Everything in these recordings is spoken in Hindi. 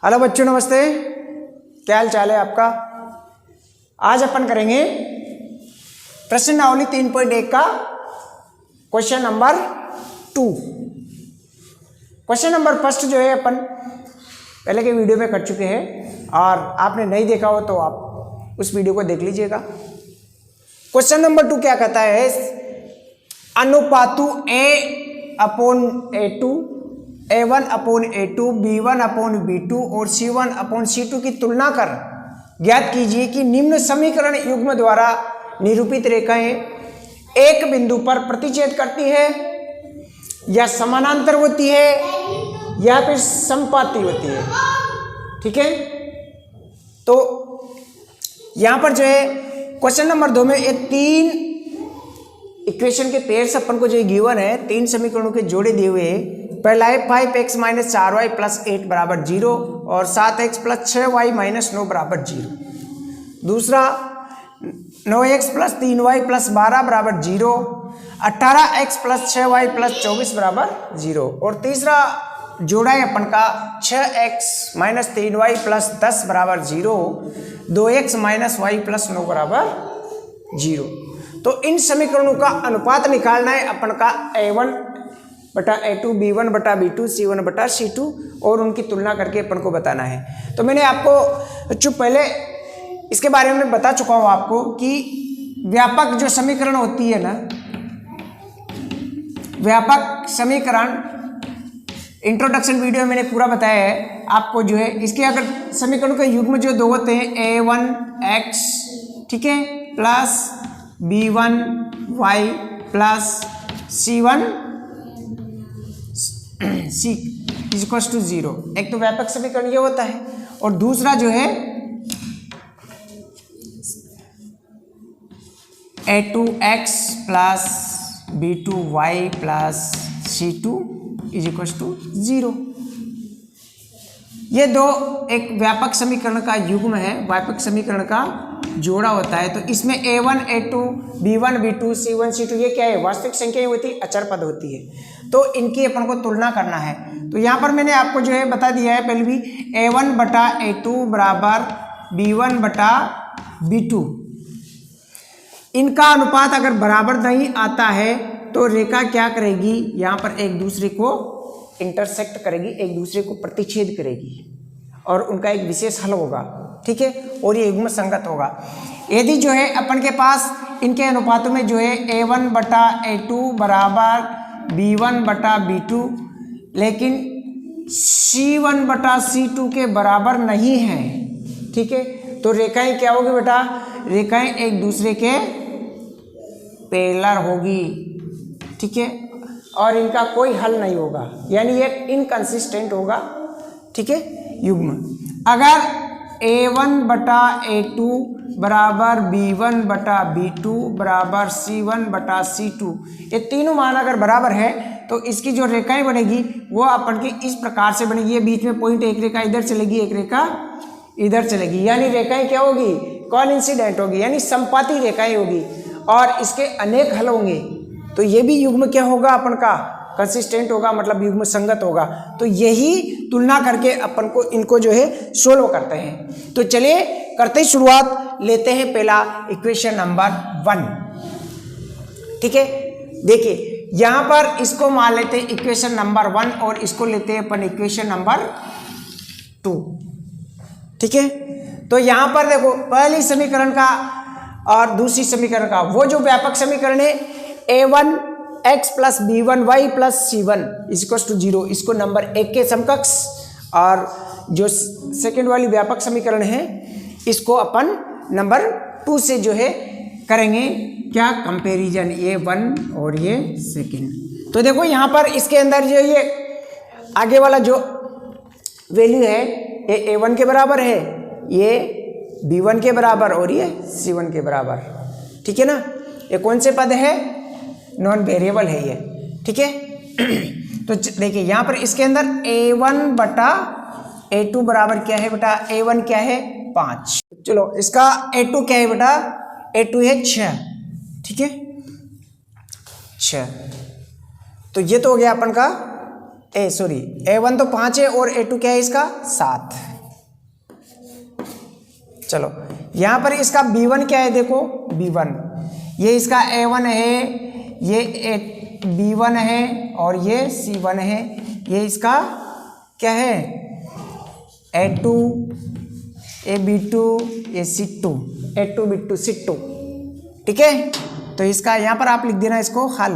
हेलो बच्चों, नमस्ते। क्या हाल चाल है आपका। आज अपन करेंगे प्रश्नावली 3.1 का question number 2। Question number first जो है अपन पहले के वीडियो में कर चुके हैं, और आपने नहीं देखा हो तो आप उस वीडियो को देख लीजिएगा। क्वेश्चन नंबर 2 क्या कहता है, अनुपातु A/A2, A1/A2, B1/B2 और C1/C2 की तुलना कर ज्ञात कीजिए कि निम्न समीकरण युग्म द्वारा निरूपित रेखाएं एक बिंदु पर प्रतिच्छेद करती है या समानांतर होती है या फिर समपाती होती है। ठीक है, तो यहां पर जो है क्वेश्चन नंबर 2 में ये 3 इक्वेशन के पेयर्स अपन को जो गिवन है, 3 समीकरणों के जोड़े दिए हुए हैं। पहला है 5x - 4y + 8 = 0 और 7x + 6y - 9 = 0। दूसरा 9x + 3y + 12 = 0, 18x + 6y + 24 = 0। और तीसरा जोड़ा है अपन का 6x - 3y + 10 = 0, 2x - y + 9 = 0। तो इन समीकरणों का अनुपात निकालना है अपन का A1/A2, B1/B2, C1/C2 और उनकी तुलना करके अपन को बताना है। तो मैंने आपको जो पहले इसके बारे में बता चुका हूं आपको कि व्यापक जो समीकरण होती है ना, व्यापक समीकरण इंट्रोडक्शन वीडियो में मैंने पूरा बताया है आपको। जो है इसके अगर समीकरणों के युग्म जो दो होते हैं, A1x, ठीक है, प्लस B1y प्लस C1c = 0। एक तो व्यापक समीकरण ये होता है, और दूसरा जो है A2x plus B2y plus C2 = 0। ये दो एक व्यापक समीकरण का युग्म है, व्यापक समीकरण का जोड़ा होता है। तो इसमें A1, A2, B1, B2, C1, C2 ये क्या है, वास्तविक संख्या होती है, अचर पद होती है। तो इनकी अपन को तुलना करना है। तो यहाँ पर मैंने आपको जो है बता दिया है पहले भी, A1/A2 = B1/B2। इनका अनुपात अगर बराबर नहीं आता है तो रेखा क्या करेगी, यहाँ पर एक दूसरे को इंटरसेक्ट करेगी, एक दूसरे को प्रतिच्छेद करेगी, और उनका एक विशेष हल होगा। ठीक है, और ये युग्म संगत होगा। यदि जो है अपन के पास इनके अनुपातों में जो है A1/A2 = B1/B2, लेकिन C1/C2 के बराबर नहीं है, ठीक है, तो रेखाएं क्या होगी बेटा, रेखाएं एक दूसरे के पैरेलल होगी। ठीक है, और इनका कोई हल नहीं होगा, यानी ये इनकंसिस्टेंट होगा। ठीक है, युग्म। अगर A1/A2 = B1/B2 = C1/C2, ये तीनों मान अगर बराबर है तो इसकी जो रेखाएं बनेगी वो अपन की इस प्रकार से बनेगी। ये बीच में पॉइंट, एक रेखा इधर चलेगी, एक रेखा इधर चलेगी, यानी रेखाएं क्या होगी, कोइंसिडेंट होगी, यानी समपाती रेखाएं होगी, और इसके अनेक हल होंगे। तो ये भी युग्म क्या होगा अपन का, कंसिस्टेंट होगा, मतलब युग्म संगत होगा। तो यही तुलना करके अपन को इनको जो है सोल्व करते हैं। तो चलिए करते ही शुरुआत, लेते हैं पहला इक्वेशन नंबर 1। ठीक है, देखिए यहां पर इसको मान लेते हैं इक्वेशन नंबर 1 और इसको लेते हैं अपन इक्वेशन नंबर 2। ठीक है, तो यहां पर देखो पहली समीकरण का और दूसरी समीकरण का वो जो व्यापक समीकरण है A1x + B1y + C1 = 0, इसको नंबर 1 के समकक्ष, और जो सेकंड वाली व्यापक समीकरण है इसको अपन नंबर 2 से जो है करेंगे क्या, कंपैरिजन, ये 1 और ये सेकंड। तो देखो यहाँ पर इसके अंदर जो ये आगे वाला जो वैल्यू है ये A1 के बराबर है, ये B1 के बराबर और ये C1 के बराबर। ठीक है ना, ये कौन से पद है, नॉन वेरिएबल है ये। ठीक है, तो देखिए यहाँ पर इसके अंदर A1/A2 बराबर क्या है बेटा, A1 क्या है 5, चलो इसका A2 क्या है बेटा, A2 है 6। ठीक है, 6। तो ये तो हो गया अपन का A1 तो 5 है और A2 क्या है इसका 7। चलो यहाँ पर इसका B1 क्या है, देखो B1, ये इसका A1 है, ये B1 है और ये C1 है, ये इसका क्या है A2, ये B2, ये C2, A2 B2 C2, ठीक है। तो इसका यहाँ पर आप लिख देना इसको हल,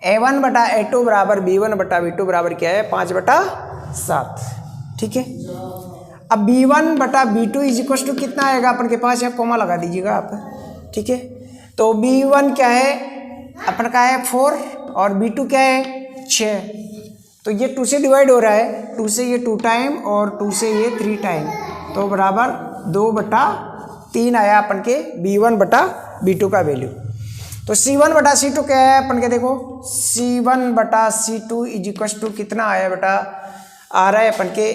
A1 बटा A2 बराबर B1 बटा B2 बराबर क्या है 5/7, ठीक है। अब B1 बटा B2 इज इक्वल टू कितना आएगा अपन के पास, यहाँ कोमा लगा दीजिएगा आप, ठीक है। तो B1 क्या है अपन का है 4 और B2 क्या है 6, तो ये 2 से डिवाइड हो रहा है, 2 से ये 2 टाइम और 2 से ये 3 टाइम, तो बराबर 2/3 आया अपन के B1 बटा B2 का वैल्यू। तो C1 बटा C2 क्या है अपन के, देखो C1 बटा C2 इज इक्वल टू कितना आया बेटा, आ रहा है अपन के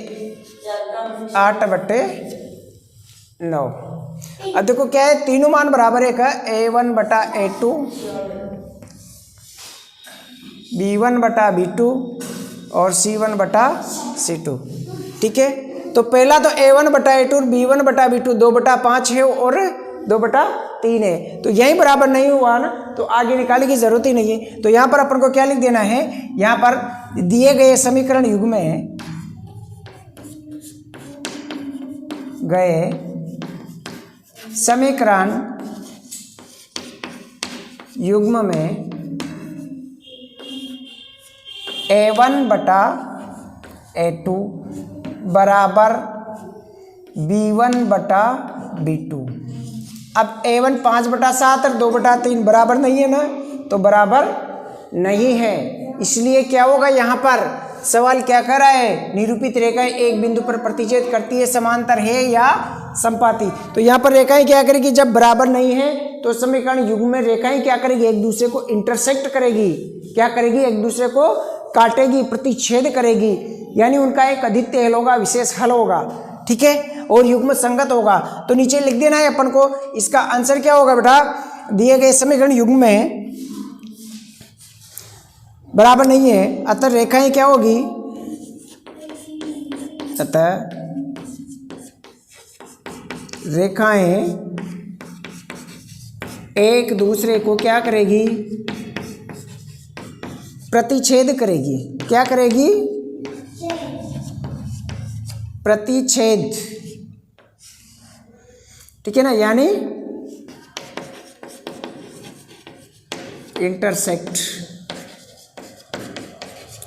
8/9। अब देखो क्या है, तीनों मान बराबर है का, A1 बटा A2, B1 बटा B2 और C1 बटा C2, ठीक है। तो पहला तो A1 बटा A2 और B1 बटा B2 2/5 है और 2/3 है, तो यही बराबर नहीं हुआ ना, तो आगे निकालने की जरूरत ही नहीं है। तो यहाँ पर अपन को क्या लिख देना है, यहाँ पर दिए गए समीकरण युग्म में युग्म में A1 बटा A2 बराबर B1 बटा B2। अब A1 5/7 और 2/3 बराबर नहीं है ना, तो बराबर नहीं है, इसलिए क्या होगा, यहाँ पर सवाल क्या कर रहा है, निरूपित रेखाएं एक बिंदु पर प्रतिच्छेद करती है, समांतर है या संपाती। तो यहाँ पर रेखाएं क्या करेगी, जब बराबर नहीं है तो समीकरण युग्म में रेखाएं क्या करेगी, एक दूसरे को इंटरसेक्ट करेगी, क्या करेगी, एक दूसरे को काटेगी, प्रतिच्छेद करेगी, यानी उनका एक अद्वितीय हल होगा, विशेष हल होगा, ठीक है, और युग्म संगत होगा। तो नीचे लिख देना है अपन को, इसका आंसर क्या होगा बेटा, दिए गए समीकरण युग्म में बराबर नहीं है, अतः रेखाएं क्या होगी, अतः रेखाएं एक दूसरे को क्या करेगी, प्रतिच्छेद करेगी, क्या करेगी, प्रतिच्छेद, ठीक है ना, यानी इंटरसेक्ट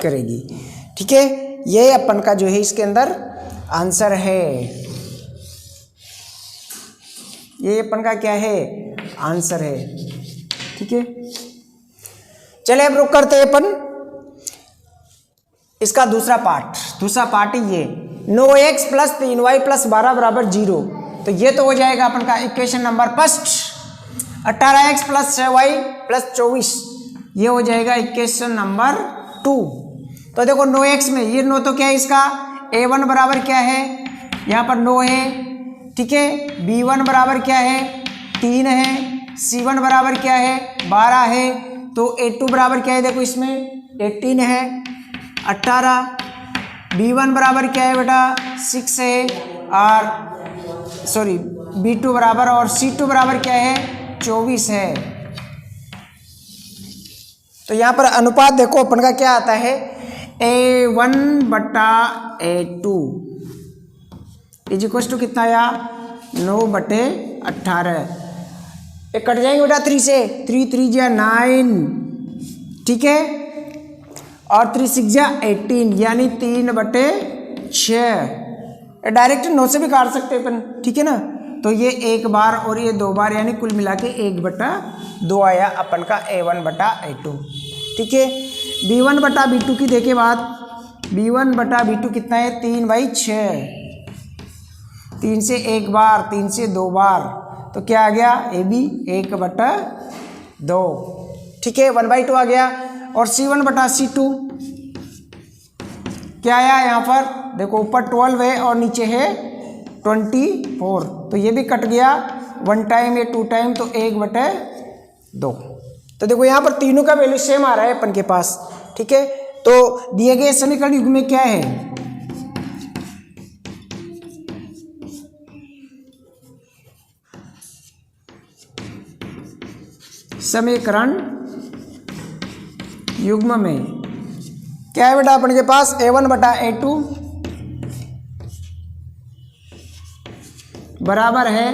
करेगी, ठीक है। ये अपन का जो है इसके अंदर आंसर है, ये अपन का क्या है, आंसर है, ठीक है। चले अब रुक करते हैं अपन इसका दूसरा पार्ट ही ये 9x + 3y + 12 बराबर 0। तो ये तो हो जाएगा अपन का equation number first. 18x + 6y + 24 ये हो जाएगा इक्वेशन नंबर 2। तो देखो 9x में ये 9 तो क्या है इसका, A1 बराबर क्या है, यहाँ पर 9 है, ठीक है। B1 बराबर क्या है 3 है, C1 बराबर क्या है 12 है, तो A2 बराबर क्या है, देखो इसमें 18 है 18, B1 बराबर क्या है बेटा 6 है, और सॉरी B2 बराबर और C2 बराबर क्या है 24 है। तो यहाँ पर अनुपात देखो अपन का क्या आता है, A1 बटा A2 इज इक्वल टू कितना आया 9/18। ये कट जाएंगे बेटा 3 से, 3 3 जा 9, ठीक है, और 3 6 जा 18 यानी 3/6। डायरेक्ट 9 से भी काट सकते हैं अपन, ठीक है ना। तो ये एक बार और ये 2 बार यानी कुल मिला के 1/2 आया अपन का A1 बटा A2, ठीक है। B1 बटा B2 की देखे बात, B1 बटा B2 कितना है 3/6, 3 से 1 बार 3 से 2 बार, तो क्या आ गया AB 1/2, ठीक है 1/2 आ गया। और C1 बटा C2 क्या आया, यहाँ पर देखो ऊपर 12 है और नीचे है 24, तो ये भी कट गया 1 टाइम या 2 टाइम, तो 1/2। तो देखो यहाँ पर तीनों का वैल्यू सेम आ रहा है अपन के पास, ठीक है। तो दिए गए समीकरण युग्म में क्या है, समीकरण युग्म में क्या है बेटा अपन के पास A1 बटा A2 बराबर है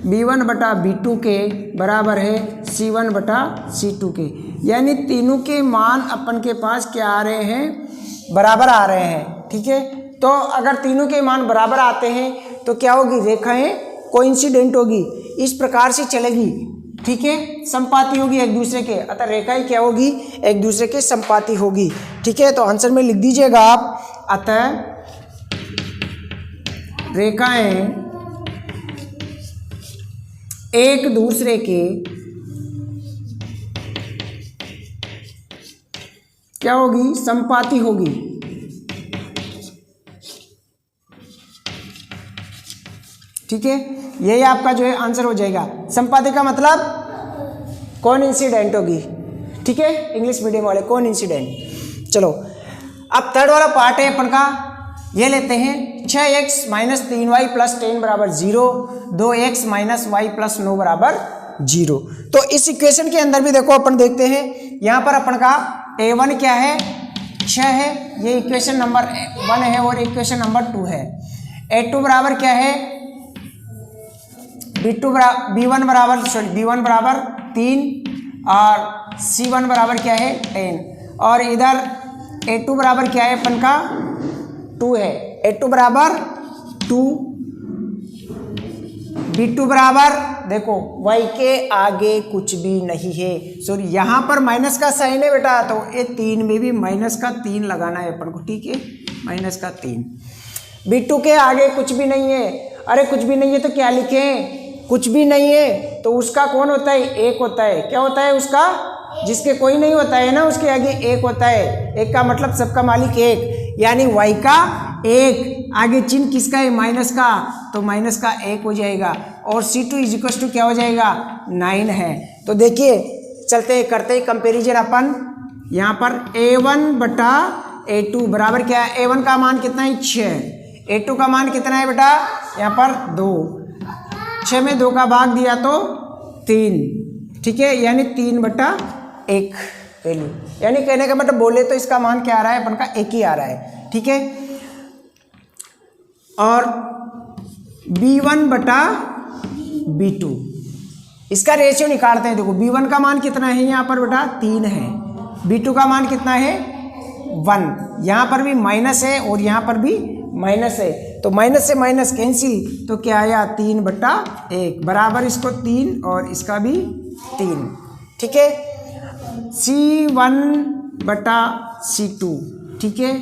B1 बटा B2 के बराबर है C1 बटा C2 के, यानी तीनों के मान अपन के पास क्या आ रहे हैं, बराबर आ रहे हैं। ठीक है, तो अगर तीनों के मान बराबर आते हैं तो क्या होगी, रेखाएं कोइंसिडेंट होगी, इस प्रकार से चलेगी। ठीक है, संपाती होगी एक दूसरे के, अतः रेखाएं क्या होगी, एक दूसरे के संपाती होगी। ठीक है, तो आंसर में लिख दीजिएगा आप, अतः रेखाएं एक दूसरे के क्या होगी, संपाती होगी। ठीक है, यही आपका जो है आंसर हो जाएगा। संपाती का मतलब कौन इंसिडेंट होगी। ठीक है, इंग्लिश मीडियम वाले कौन इंसिडेंट। चलो अब थर्ड वाला पार्ट है अपन का, ये लेते हैं 6x माइनस 3y प्लस 10 बराबर 0, 2x माइनस वाई प्लस 9 बराबर 0। तो इस इक्वेशन के अंदर भी देखो अपन देखते हैं, यहाँ पर अपन का A1 क्या है, 6 है, ये इक्वेशन नंबर 1 है और इक्वेशन नंबर 2 है। A2 बराबर क्या है, B1 बराबर 3 और C1 बराबर क्या है 10, और इधर A2 बराबर क्या है अपन का 2 है, A2 बराबर 2, B2 बराबर देखो y के आगे कुछ भी नहीं है, सॉरी यहाँ पर माइनस का साइन है बेटा, तो ये 3 में भी माइनस का 3 लगाना है अपन को। ठीक है, माइनस का 3, B2 के आगे कुछ भी नहीं है। अरे कुछ भी नहीं है तो क्या लिखें, कुछ भी नहीं है तो उसका कौन होता है, एक होता है। क्या होता है उसका, जिसके कोई नहीं होता है ना उसके आगे एक होता है। एक का मतलब सबका मालिक एक, यानी y का एक, आगे चिन्ह किसका है, माइनस का, तो माइनस का 1 हो जाएगा, और C2 इज इक्वल टू क्या हो जाएगा 9 है। तो देखिए चलते करते ही कंपेरिजन अपन, यहाँ पर A1 बटा A2 बराबर क्या है, A1 का मान कितना है 6, A2 का मान कितना है बेटा, यहाँ पर 2, 6 में 2 का भाग दिया तो 3। ठीक है, यानी 3 बटा 1 वैल्यू, यानी कहने का मतलब बोले तो इसका मान क्या आ रहा है अपन का 1 ही आ रहा है। ठीक है, और B1 बटा B2 इसका रेशियो निकालते हैं। देखो B1 का मान कितना है यहाँ पर बेटा 3 है, B2 का मान कितना है 1, यहाँ पर भी माइनस है और यहाँ पर भी माइनस है, तो माइनस से माइनस कैंसिल, तो क्या आया 3 बटा 1 बराबर इसको 3 और इसका भी 3। ठीक है, C1 बटा C2। ठीक है,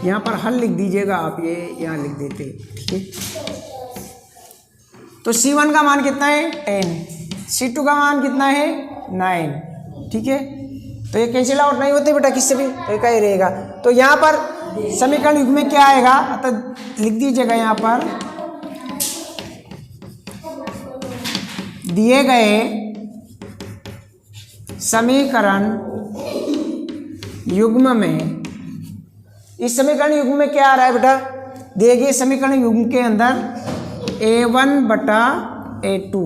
यहाँ पर हल लिख दीजिएगा आप, ये यहाँ लिख देते। ठीक है, तो C1 का मान कितना है 10, C2 का मान कितना है 9। ठीक है, तो ये कैंसिल आउट नहीं होते बेटा किससे भी, तो एक ही रहेगा। तो यहाँ पर समीकरण युग्म में क्या आएगा, तो लिख दीजिएगा यहाँ पर दिए गए समीकरण युग्म में, इस समीकरण युग्म में क्या आ रहा है बेटा, दिए गए समीकरण युग्म के अंदर A1 बटा A2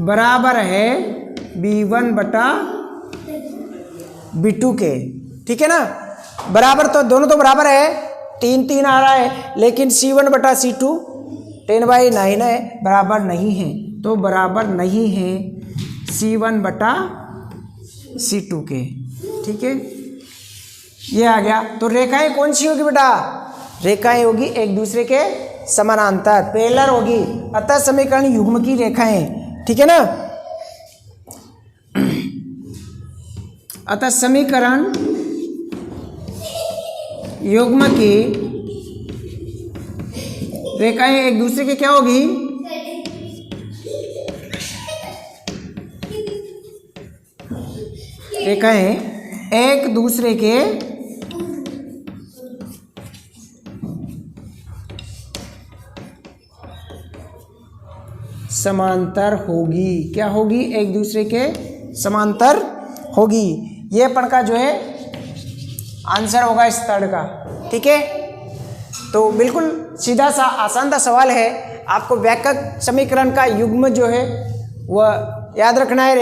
बराबर है B1 बटा B2 के। ठीक है ना, बराबर तो दोनों तो बराबर है, 3 3 आ रहा है, लेकिन C1 बटा C2 10/9 है, बराबर नहीं है, तो बराबर नहीं है C1 बटा C2 के। ठीक है, ये आ गया। तो रेखाएं कौन सी होगी बेटा, रेखाएं होगी एक दूसरे के समानांतर, पैरेलल होगी, अतः समीकरण युग्म की रेखाएं। ठीक है ना, अतः समीकरण युग्म की रेखाएं एक दूसरे के क्या होगी, रेखाएं एक दूसरे के समांतर होगी। क्या होगी, एक दूसरे के समांतर होगी। ये अपन का जो है आंसर होगा इस थर्ड का। ठीक है, तो बिल्कुल सीधा सा आसान सा सवाल है। आपको व्यापक समीकरण का युग्म जो है वह याद रखना है,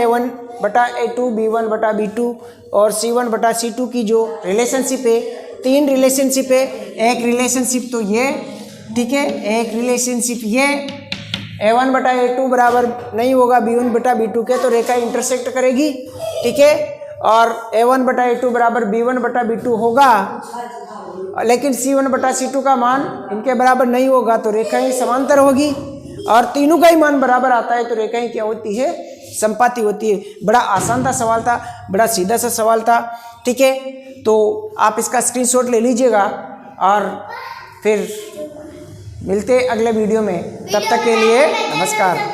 बटा A2 B1 बटा B2 और C1 बटा C2 की जो रिलेशनशिप है, 3 रिलेशनशिप है। एक रिलेशनशिप तो ये, ठीक है, एक रिलेशनशिप ये A1 बटा A2 बराबर नहीं होगा B1 बटा B2 के, तो रेखा इंटरसेक्ट करेगी, ठीक है। और A1 बटा A2 बराबर B1 बटा B2 होगा, लेकिन C1 बटा C2 का मान इनके बराबर नहीं होगा, तो रेखाएं समांतर होगी। और तीनों का ही मान बराबर आता है तो रेखाएं क्या होती है, संपाती होती है। बड़ा आसान था सवाल था, बड़ा सीधा सा सवाल था, ठीक है। तो आप इसका स्क्रीनशॉट ले लीजिएगा और फिर मिलते अगले वीडियो में। तब तक के लिए नमस्कार।